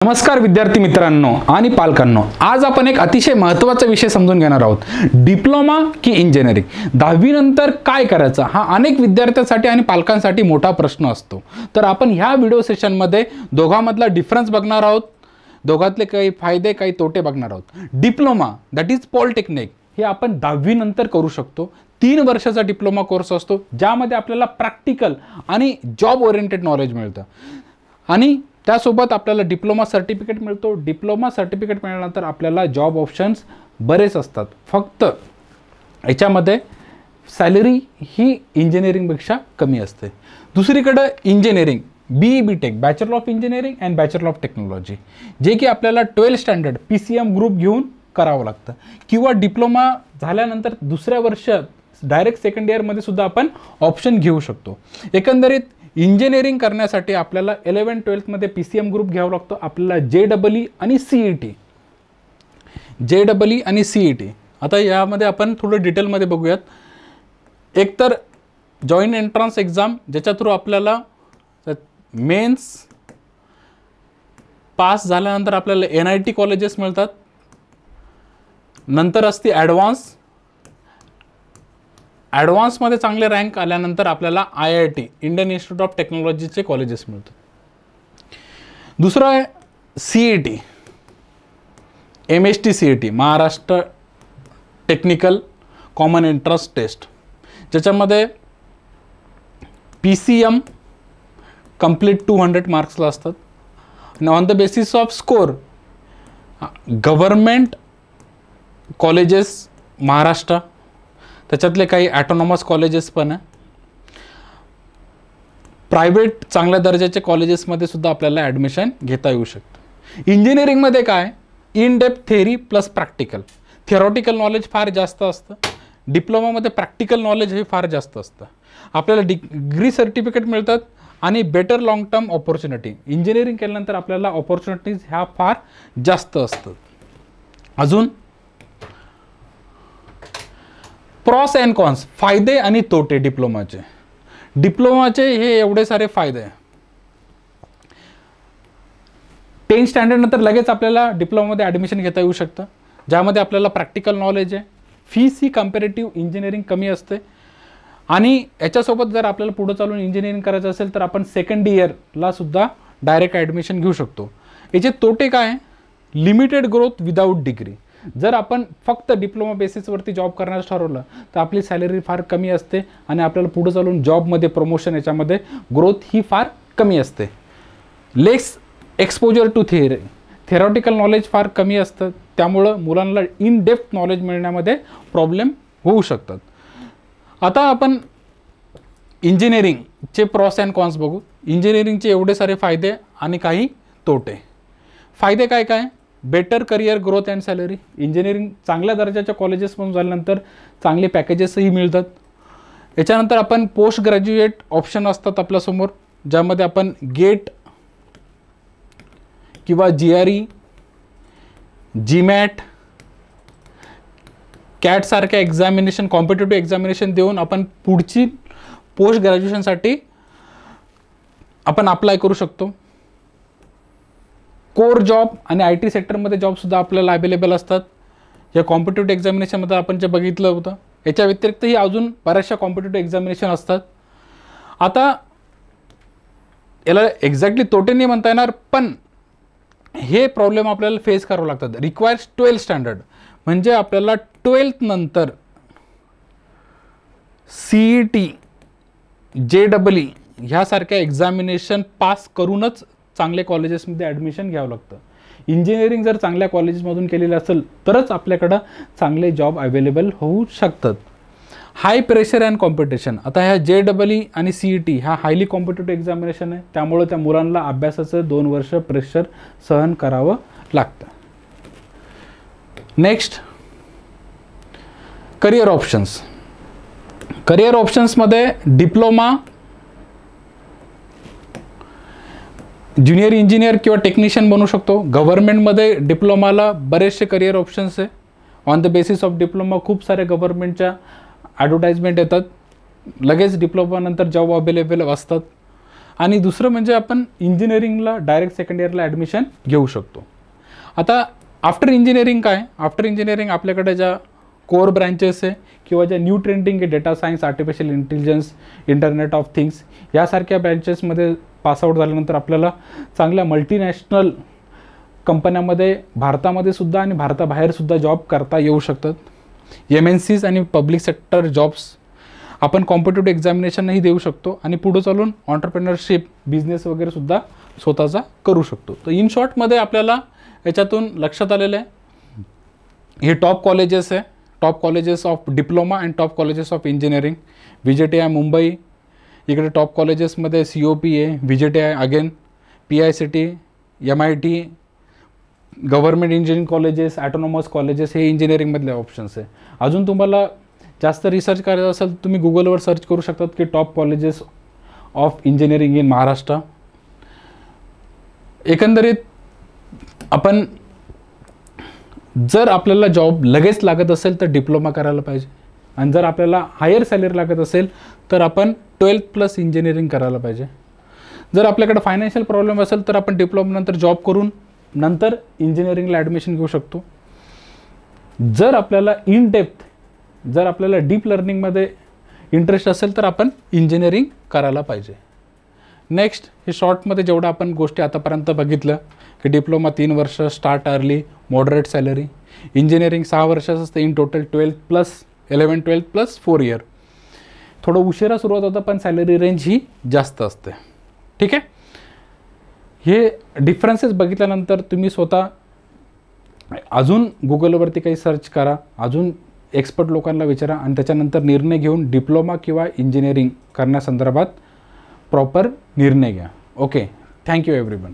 नमस्कार विद्यार्थी मित्रांनो आणि पालकांनो, आज आपण एक अतिशय महत्त्वाचा विषय समजून घेणार आहोत. डिप्लोमा की इंजिनिअरिंग, 10वी नंतर काय करायचं हा अनेक विद्यार्थ्यांसाठी आणि पालकांसाठी मोठा प्रश्न असतो. तर आपण ह्या व्हिडिओ सेशनमध्ये दोघांमधला डिफरन्स बघणार आहोत, दोघातले काही फायदे काही तोटे बघणार आहोत. डिप्लोमा दॅट इज पॉलिटेक्निक हे आपण 10वी नंतर करू शकतो. 3 वर्षाचा डिप्लोमा कोर्स असतो ज्यामध्ये आपल्याला प्रॅक्टिकल आणि जॉब ओरिएंटेड नॉलेज मिळतं आणि त्यासोबत आपल्याला डिप्लोमा सर्टिफिकेट मिळतो. डिप्लोमा सर्टिफिकेट मिळाल्यानंतर आपल्याला जॉब ऑप्शन्स बरेच असतात. फक्त याच्यामध्ये सॅलरी ही इंजिनिअरिंगपेक्षा कमी असते. दुसरीकडे engineering B tech, bachelor of engineering and bachelor of technology, जे की आपल्याला 12th स्टँडर्ड PCM ग्रुप घेऊन करावं लागतं किंवा डिप्लोमा झाल्यानंतर दुसऱ्या वर्ष डायरेक्ट सेकंड इयरमध्ये सुद्धा आपण ऑप्शन घेऊ शकतो. एकंदरीत इंजिनिअरिंग करण्यासाठी आपल्याला 11th-12th मध्ये PCM ग्रुप घ्यावा लागतो. आपल्याला JEE आणि CET. आता यामध्ये आपण थोडं डिटेलमध्ये बघूयात. एकतर जॉईंट एंट्रन्स एक्झाम, ज्याच्या थ्रू आपल्याला मेन्स पास झाल्यानंतर आपल्याला NIT कॉलेजेस मिळतात. नंतर असते ॲडव्हान्समध्ये चांगले रँक आल्यानंतर आपल्याला IIT इंडियन इन्स्टिट्यूट ऑफ टेक्नॉलॉजीचे कॉलेजेस मिळतात. दुसरं आहे CET, MST CET, Maharashtra technical common entrance test, ज्याच्यामध्ये PCM कंप्लीट 200 मार्क्सला असतात आणि on the basis of score government colleges Maharashtra, त्याच्यातले काही ॲटोनॉमस कॉलेजेस पण आहे, प्रायव्हेट चांगल्या दर्जाचे कॉलेजेसमध्ये सुद्धा आपल्याला ॲडमिशन घेता येऊ शकतं. इंजिनिअरिंगमध्ये काय, in depth theory plus practical. Theoretical knowledge फार जास्त असतं. डिप्लोमामध्ये प्रॅक्टिकल नॉलेज हे फार जास्त असतं. आपल्याला डिग्री सर्टिफिकेट मिळतात आणि better long term opportunity. Engineering केल्यानंतर आपल्याला ऑपॉर्च्युनिटीज ह्या फार जास्त असतात. अजून प्रॉस अँड कॉन्स, फायदे आणि तोटे डिप्लोमाचे. डिप्लोमाचे हे एवढे सारे फायदे आहे. 10th स्टँडर्ड नंतर लगेच आपल्याला डिप्लोमामध्ये ॲडमिशन घेता येऊ शकतं, ज्यामध्ये आपल्याला प्रॅक्टिकल नॉलेज आहे. फीस ही कम्पॅरेटिव्ह इंजिनिअरिंग कमी असते आणि याच्यासोबत जर आपल्याला पुढं चालून इंजिनिअरिंग करायचं असेल तर आपण सेकंड इयरला सुद्धा डायरेक्ट ॲडमिशन घेऊ शकतो. याचे तोटे काय, लिमिटेड ग्रोथ विदाऊट डिग्री. जर आपण फक्त डिप्लोमा बेसिसवरती जॉब करण्याचं ठरवलं तर आपली सॅलरी फार कमी असते आणि आपल्याला पुढे चालून जॉबमध्ये प्रमोशन याच्यामध्ये ग्रोथ ही फार कमी असते. लेस एक्सपोजर टू थिअरॉटिकल नॉलेज फार कमी असतं, त्यामुळं मुलांना इन डेप्थ नॉलेज मिळण्यामध्ये प्रॉब्लेम होऊ शकतात. आता आपण इंजिनिअरिंगचे प्रॉस अँड कॉन्स बघू. इंजिनिअरिंगचे एवढे सारे फायदे आणि काही तोटे. फायदे काय काय, better career growth and salary. Engineering चांगल्या दर्जाच्या कॉलेजेसमधून झाल्यानंतर चांगले पॅकेजेसही मिळतात. याच्यानंतर आपण पोस्ट ग्रॅज्युएट ऑप्शन असतात आपल्यासमोर, ज्यामध्ये आपण गेट किंवा GRE, GMAT, CAT सारख्या एक्झामिनेशन, कॉम्पिटेटिव्ह एक्झामिनेशन देऊन आपण पुढची पोस्ट ग्रॅज्युएशनसाठी आपण अप्लाय करू शकतो. कोर जॉब आणि IT सेक्टरमध्ये जॉबसुद्धा आपल्याला अवेलेबल असतात. या कॉम्पिटेटिव्ह एक्झामिनेशनमध्ये आपण जे बघितलं होतं, याच्या व्यतिरिक्तही अजून बऱ्याचशा कॉम्पिटेटिव्ह एक्झामिनेशन असतात. आता याला एक्झॅक्टली तोटे नाही म्हणता येणार, पण हे प्रॉब्लेम आपल्याला फेस करावं लागतात. रिक्वायर्स 12th स्टँडर्ड, म्हणजे आपल्याला 12th नंतर CET, JEE ह्यासारख्या एक्झामिनेशन पास करूनच चांगल्या कॉलेजेसमध्ये ॲडमिशन घ्यावं लागतं. इंजिनिअरिंग जर चांगल्या कॉलेजेसमधून केलेलं असेल तरच आपल्याकडं चांगले जॉब अवेलेबल होऊ शकतात. High pressure and competition. आता ह्या JEE आणि CET ह्या हायली कॉम्पिटेटिव्ह एक्झामिनेशन आहे, त्यामुळे त्या मुलांना अभ्यासाचं 2 वर्ष प्रेशर सहन करावं लागतं. Next, career options. करिअर ऑप्शन्समध्ये डिप्लोमा, ज्युनियर इंजिनियर किंवा टेक्निशियन बनू शकतो. गव्हर्नमेंटमध्ये डिप्लोमाला बरेचसे करिअर ऑप्शन्स आहे. On the basis of diploma खूप साऱ्या गव्हर्नमेंटच्या ॲडव्हर्टाइजमेंट येतात, लगेच डिप्लोमानंतर जॉब अवेलेबल असतात. आणि दुसरं म्हणजे आपण इंजिनिअरिंगला डायरेक्ट सेकंड इयरला ॲडमिशन घेऊ शकतो. आता आफ्टर इंजिनिअरिंग काय, आफ्टर इंजिनिअरिंग आपल्याकडे ज्या कोर ब्रँचेस आहे किंवा ज्या न्यू ट्रेंडिंग आहे, data science, artificial intelligence, internet of things, यासारख्या ब्रँचेसमध्ये पासआउट झाल्यानंतर आपल्याला चांगल्या मल्टीनॅशनल कंपन्यामध्ये भारतामध्ये सुद्धा आणि भारताबाहेरसुद्धा जॉब करता येऊ शकतात. MNCs आणि पब्लिक सेक्टर जॉब्स आपण कॉम्पिटेटिव्ह एक्झामिनेशनही देऊ शकतो आणि पुढे चालून ऑन्टरप्रेनरशिप, बिझनेस वगैरे सुद्धा स्वतःचा करू शकतो. तर इन शॉर्टमध्ये आपल्याला याच्यातून लक्षात आलेलं आहे हे टॉप कॉलेजेस आहे, top colleges of diploma and top colleges of engineering. VJTI Mumbai, इकडे टॉप कॉलेजेसमध्ये COP आहे, VJTI again, PICT, MIT, government engineering colleges, autonomous colleges, हे इंजिनिअरिंगमधले ऑप्शन्स आहे. अजून तुम्हाला जास्त रिसर्च करायचं असेल तर तुम्ही गुगलवर सर्च करू शकतात की top colleges of engineering in Maharashtra. एकंदरीत आपण जर आपल्याला जॉब लगेच लागत असेल तर डिप्लोमा करायला पाहिजे आणि जर आपल्याला हायर सॅलरी लागत असेल तर आपण 12th+ इंजिनिअरिंग करायला पाहिजे. जर आपल्याकडे फायनान्शियल प्रॉब्लेम असेल तर आपण डिप्लोमानंतर जॉब करून नंतर इंजिनिअरिंगला ॲडमिशन घेऊ शकतो. जर आपल्याला इन डेप्थ, जर आपल्याला डीप लर्निंगमध्ये इंटरेस्ट असेल तर आपण इंजिनिअरिंग करायला पाहिजे. नेक्स्ट, हे शॉर्टमध्ये जेवढं आपण गोष्टी आतापर्यंत बघितलं की डिप्लोमा 3 वर्ष, start early, moderate salary, engineering 6 वर्षाचं असतं, इन टोटल 11-12+ 4 इयर. थोडं उशिरा सुरुवात होतं पण सॅलरी रेंज ही जास्त असते. ठीक आहे, हे डिफरन्सेस बघितल्यानंतर तुम्ही स्वतः अजून गुगलवरती काही सर्च करा, अजून एक्सपर्ट लोकांना विचारा आणि त्याच्यानंतर निर्णय घेऊन डिप्लोमा किंवा इंजिनिअरिंग करण्यासंदर्भात प्रॉपर निर्णय घ्या. Okay, thank you everyone.